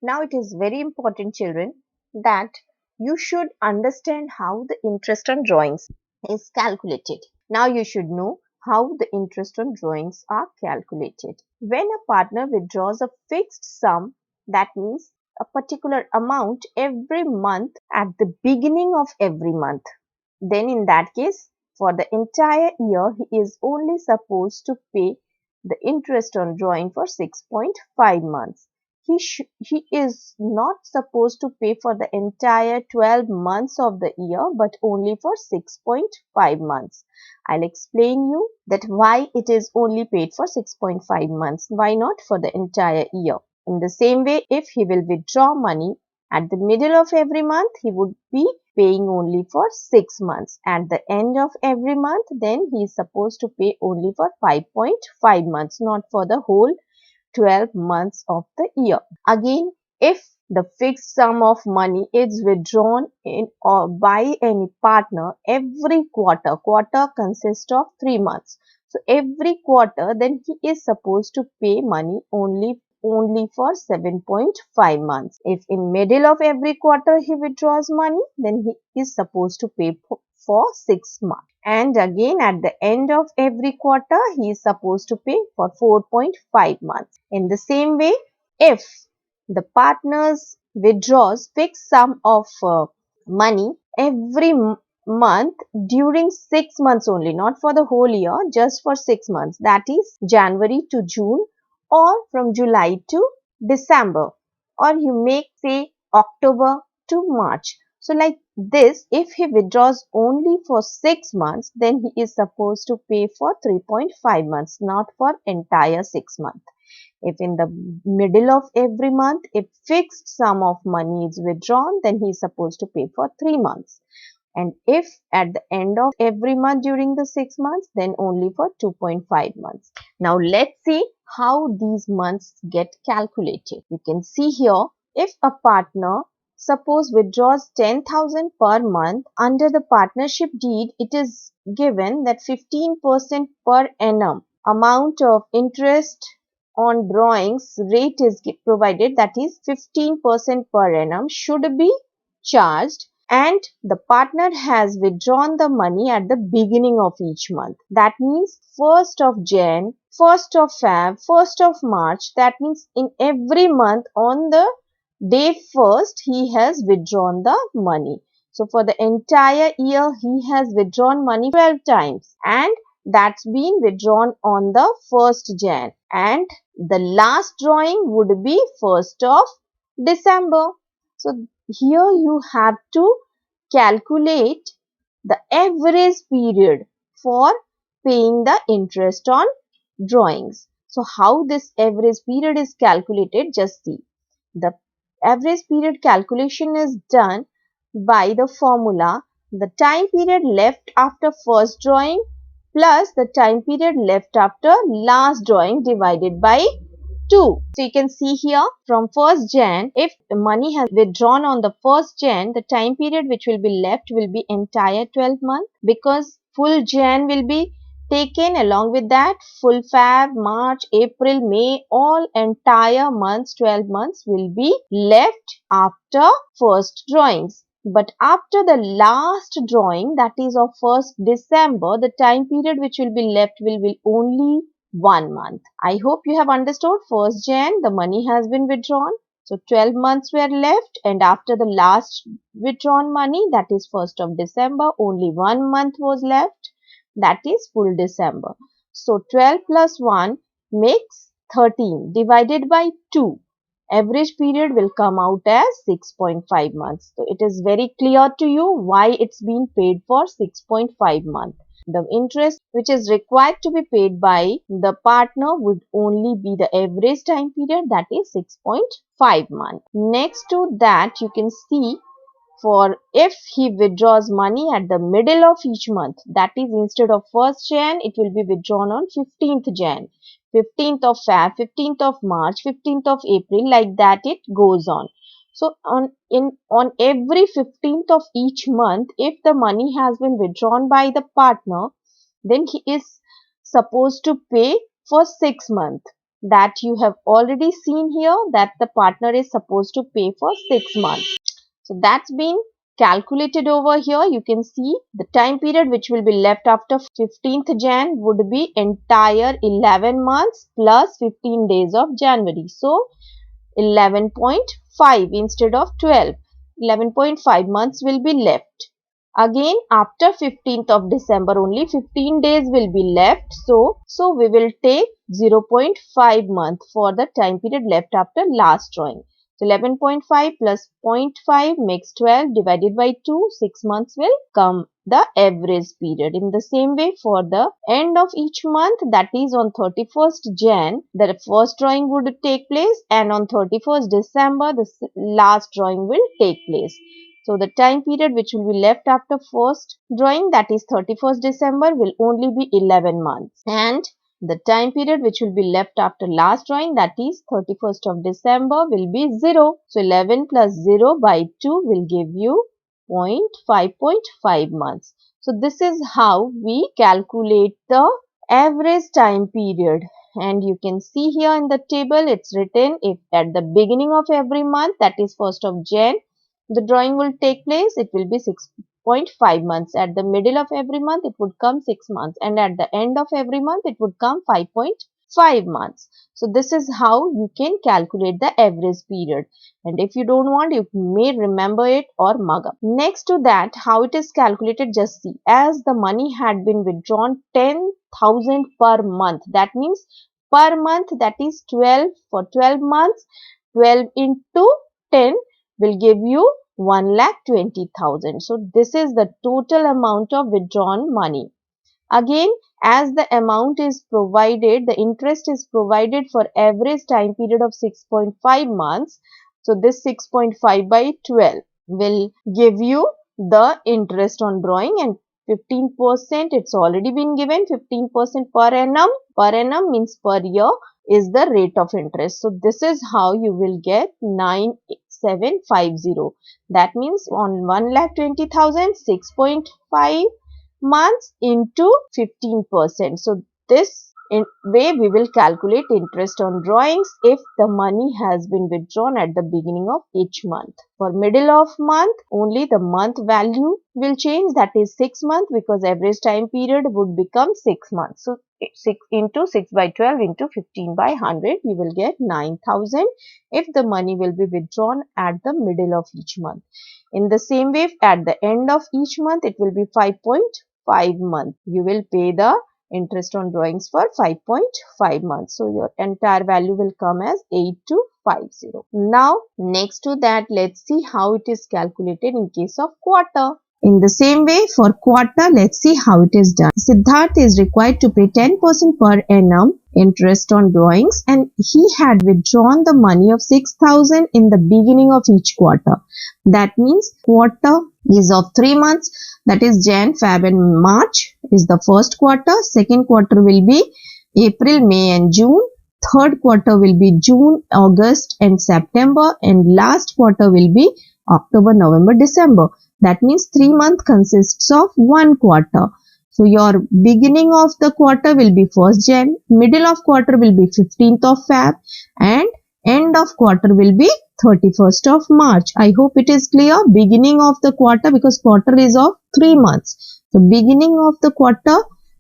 Now it is very important, children, that you should understand how the interest on drawings is calculated. Now you should know how the interest on drawings are calculated. When a partner withdraws a fixed sum, that means a particular amount every month at the beginning of every month, then in that case, for the entire year, he is only supposed to pay the interest on drawing for 6.5 months. He is not supposed to pay for the entire 12 months of the year, but only for 6.5 months. I'll explain you that why it is only paid for 6.5 months. Why not for the entire year? In the same way, if he will withdraw money at the middle of every month, he would be paying only for 6 months. At the end of every month, then he is supposed to pay only for 5.5 months, not for the whole 12 months of the year. Again, if the fixed sum of money is withdrawn in or by any partner every quarter consists of 3 months. So every quarter, then he is supposed to pay money only for 7.5 months. If in middle of every quarter he withdraws money, then he is supposed to pay for 6 months. And again at the end of every quarter, he is supposed to pay for 4.5 months. In the same way, if the partners withdraws fixed sum of money every month during 6 months only, not for the whole year, just for 6 months, that is January to June, or from July to December, or you may say October to March. So like this, if he withdraws only for 6 months, then he is supposed to pay for 3.5 months, not for entire 6 months. If in the middle of every month, a fixed sum of money is withdrawn, then he is supposed to pay for 3 months. And if at the end of every month during the 6 months, then only for 2.5 months. Now let's see how these months get calculated. You can see here, if a partner suppose withdraws 10,000 per month, under the partnership deed, it is given that 15% per annum amount of interest on drawings rate is provided, that is 15% per annum should be charged, and the partner has withdrawn the money at the beginning of each month. That means 1st of Jan, 1st of Feb, 1st of March. That means in every month on the day 1st, he has withdrawn the money. So for the entire year, he has withdrawn money 12 times, and that's been withdrawn on the 1st Jan. And the last drawing would be 1st of December. So here you have to calculate the average period for paying the interest on drawings. So how this average period is calculated, just see. The average period calculation is done by the formula the time period left after first drawing plus the time period left after last drawing divided by 2. So you can see here from 1st Jan, if the money has withdrawn on the 1st Jan, the time period which will be left will be entire 12 months, because full Jan will be taken, along with that full Feb, March, April, May, all entire months, 12 months will be left after first drawings. But after the last drawing, that is of 1st December, the time period which will be left will be only 1 month. I hope you have understood. 1st Jan, the money has been withdrawn. So 12 months were left, and after the last withdrawn money, that is 1st of December, only 1 month was left. That is full December. So 12 plus 1 makes 13 divided by 2. Average period will come out as 6.5 months. So it is very clear to you why it's been paid for 6.5 months. The interest which is required to be paid by the partner would only be the average time period, that is 6.5 months. Next to that, you can see, for if he withdraws money at the middle of each month, that is instead of 1st Jan, it will be withdrawn on 15th Jan, 15th of Feb, 15th of March, 15th of April, like that it goes on. So on every 15th of each month, if the money has been withdrawn by the partner, then he is supposed to pay for 6 months. that you have already seen here that the partner is supposed to pay for 6 months. So that's been calculated over here. You can see the time period which will be left after 15th Jan would be entire 11 months plus 15 days of January. So 11.5 instead of 12. 11.5 months will be left. Again, after 15th of December, only 15 days will be left. So we will take 0.5 month for the time period left after last drawing. So 11.5 plus 0.5 makes 12 divided by 2. 6 months will come the average period. In the same way, for the end of each month, that is on 31st Jan, the first drawing would take place, and on 31st December, the last drawing will take place. So the time period which will be left after first drawing, that is 31st December, will only be 11 months. And the time period which will be left after last drawing, that is 31st of December, will be 0. So 11 plus 0 by 2 will give you 5.5 months. So this is how we calculate the average time period. And you can see here in the table, it's written if at the beginning of every month, that is 1st of Jan, the drawing will take place, it will be 6.5 months. At the middle of every month, it would come 6 months. And at the end of every month, it would come 5.5 months. So this is how you can calculate the average period. And if you don't want, you may remember it or mug up. Next to that, how it is calculated, just see. As the money had been withdrawn 10,000 per month. That means per month, that is 12 for 12 months. 12 into 10 will give you 1,20,000. So this is the total amount of withdrawn money. Again, as the amount is provided, the interest is provided for average time period of 6.5 months. So this 6.5 by 12 will give you the interest on drawing, and 15%, it's already been given, 15% per annum. Per annum means per year is the rate of interest. So this is how you will get 9,750. That means on 1,20,000, 6.5 months into 15%. So this way we will calculate interest on drawings if the money has been withdrawn at the beginning of each month. For middle of month, only the month value will change, that is 6 months, because average time period would become 6 months. So 6 into 6 by 12 into 15 by 100, you will get 9,000 if the money will be withdrawn at the middle of each month. In the same way, at the end of each month, it will be 5.5 months. You will pay the interest on drawings for 5.5 months. So your entire value will come as 8250. Now, next to that, let's see how it is calculated in case of quarter. In the same way, for quarter, let's see how it is done. Siddharth is required to pay 10% per annum interest on drawings, and he had withdrawn the money of 6,000 in the beginning of each quarter. That means quarter is of 3 months, that is Jan, Feb and March is the first quarter. Second quarter will be April, May and June. Third quarter will be June, August and September, and last quarter will be October, November, December. That means 3 months consists of 1 quarter. So your beginning of the quarter will be 1st Jan, middle of quarter will be 15th of Feb, and end of quarter will be 31st of March. I hope it is clear. Beginning of the quarter, because quarter is of 3 months. So beginning of the quarter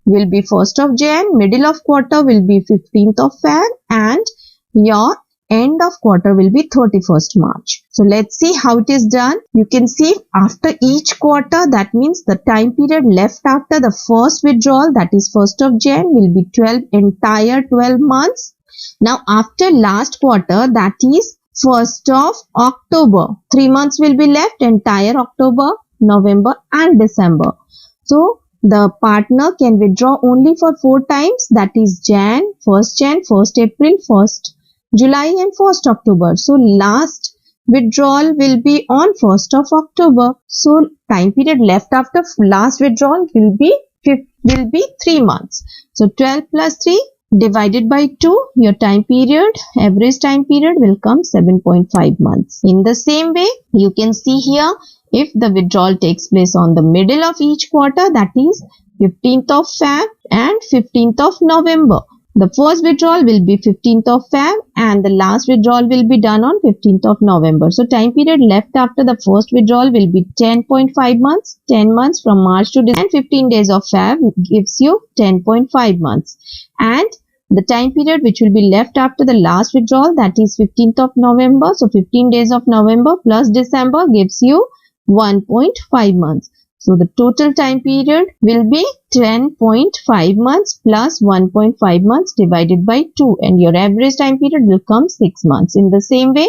will be 1st of Jan, middle of quarter will be 15th of Feb, and your end of quarter will be 31st March. So let's see how it is done. You can see after each quarter, that means the time period left after the first withdrawal, that is 1st of Jan, will be entire 12 months. Now after last quarter, that is 1st of October, 3 months will be left, entire October, November and December. So the partner can withdraw only for 4 times, that is Jan, 1st April, 1st July and 1st October. So last withdrawal will be on 1st of October. So time period left after last withdrawal will be 3 months. So 12 plus 3 divided by 2, your time period, average time period will come 7.5 months. In the same way, you can see here, if the withdrawal takes place on the middle of each quarter, that is 15th of Feb and 15th of November. The first withdrawal will be 15th of Feb and the last withdrawal will be done on 15th of November. So time period left after the first withdrawal will be 10.5 months. 10 months from March to December, and 15 days of Feb gives you 10.5 months. And the time period which will be left after the last withdrawal, that is 15th of November. So 15 days of November plus December gives you 1.5 months. So the total time period will be 10.5 months plus 1.5 months divided by 2, and your average time period will come 6 months. In the same way,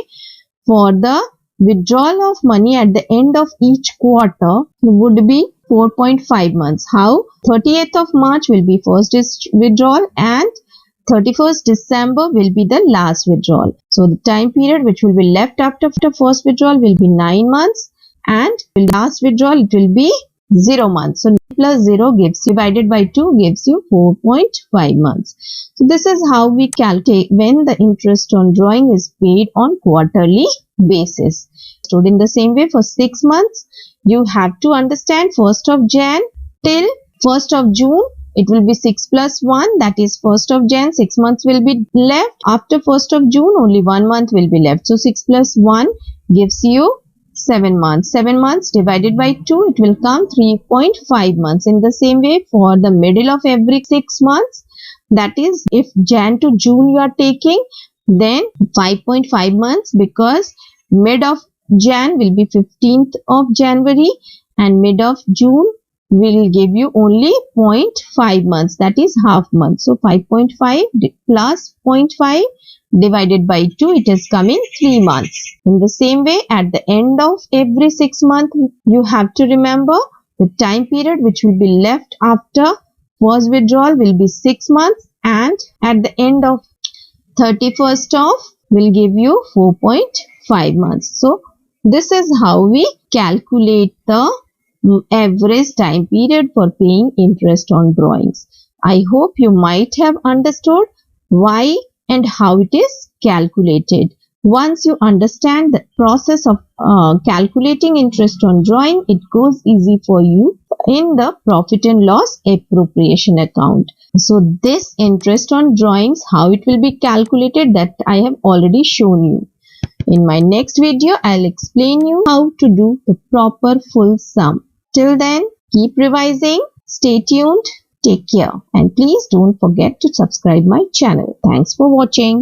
for the withdrawal of money at the end of each quarter would be 4.5 months. How? 30th of March will be first withdrawal and 31st December will be the last withdrawal. So the time period which will be left after first withdrawal will be 9 months. And last withdrawal it will be 0 months. So plus 0 gives you, divided by 2 gives you 4.5 months. So this is how we calculate when the interest on drawing is paid on quarterly basis. So in the same way, for 6 months you have to understand 1st of Jan till 1st of June. It will be 6 plus 1, that is 1st of Jan, 6 months will be left. After 1st of June, only 1 month will be left. So 6 plus 1 gives you 7 months. 7 months divided by 2, it will come 3.5 months. In the same way, for the middle of every 6 months, that is if Jan to June you are taking, then 5.5 months, because mid of Jan will be 15th of January and mid of June will give you only 0.5 months, that is half month. So 5.5 plus 0.5 divided by 2, it is coming 3 months. In the same way, at the end of every 6 months, you have to remember the time period which will be left after first withdrawal will be 6 months, and at the end of 31st of will give you 4.5 months. So this is how we calculate the average time period for paying interest on drawings. I hope you might have understood why and how it is calculated. Once you understand the process of calculating interest on drawing, it goes easy for you in the profit and loss appropriation account. So this interest on drawings, how it will be calculated, that I have already shown you. In my next video, I'll explain you how to do the proper full sum. Till then, keep revising, stay tuned, take care, and please don't forget to subscribe my channel. Thanks for watching.